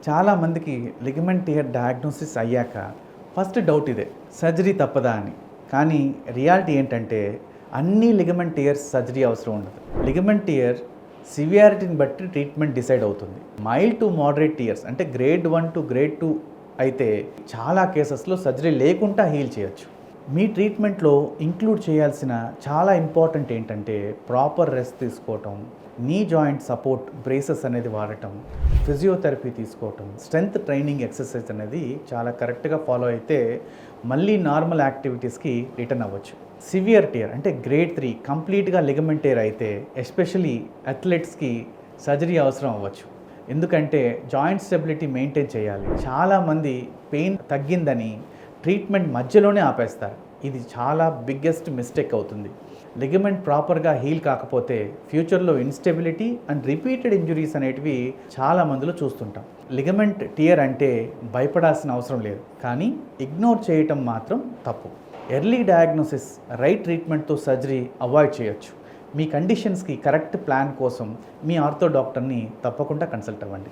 చాలామందికి ligament tear diagnosis అయ్యాక first doubt ఇదే, సర్జరీ తప్పదా అని. కానీ రియాలిటీ ఏంటంటే అన్ని లిగమెంట్ టియర్స్ సర్జరీ అవసరం ఉండదు. లిగమెంట్ టియర్ సివియారిటీని బట్టి ట్రీట్మెంట్ డిసైడ్ అవుతుంది. మైల్డ్ టు మోడరేట్ టియర్స్ అంటే గ్రేడ్ 1 టు గ్రేడ్ 2 అయితే చాలా కేసెస్లో సర్జరీ లేకుండా హీల్ చేయొచ్చు. మీ ట్రీట్మెంట్లో ఇంక్లూడ్ చేయాల్సిన చాలా ఇంపార్టెంట్ ఏంటంటే ప్రాపర్ రెస్ట్ తీసుకోవటం, నీ జాయింట్ సపోర్ట్ బ్రేసెస్ అనేది వాడటం, ఫిజియోథెరపీ తీసుకోవటం, స్ట్రెంగ్త్ ట్రైనింగ్ ఎక్సర్సైజ్ అనేది చాలా కరెక్ట్గా ఫాలో అయితే మళ్ళీ నార్మల్ యాక్టివిటీస్కి రిటర్న్ అవ్వచ్చు. సివియర్ టియర్ అంటే గ్రేడ్ 3 కంప్లీట్గా లిగమెంట్ టియర్ అయితే ఎస్పెషలీ అథ్లెట్స్కి సర్జరీ అవసరం అవ్వచ్చు. ఎందుకంటే జాయింట్ స్టెబిలిటీ మెయింటైన్ చేయాలి. చాలామంది పెయిన్ తగ్గిందని ట్రీట్మెంట్ మధ్యలోనే ఆపేస్తారు. ఇది చాలా బిగ్గెస్ట్ మిస్టేక్ అవుతుంది. లిగమెంట్ ప్రాపర్గా హీల్ కాకపోతే ఫ్యూచర్లో ఇన్స్టెబిలిటీ అండ్ రిపీటెడ్ ఇంజురీస్ అనేటివి చాలా మందిలో చూస్తుంటాం. లిగమెంట్ టియర్ అంటే భయపడాల్సిన అవసరం లేదు, కానీ ఇగ్నోర్ చేయటం మాత్రం తప్పు. ఎర్లీ డయాగ్నోసిస్, రైట్ ట్రీట్మెంట్తో సర్జరీ అవాయిడ్ చేయొచ్చు. మీ కండిషన్స్కి కరెక్ట్ ప్లాన్ కోసం మీ ఆర్థో డాక్టర్ని తప్పకుండా కన్సల్ట్ అవ్వండి.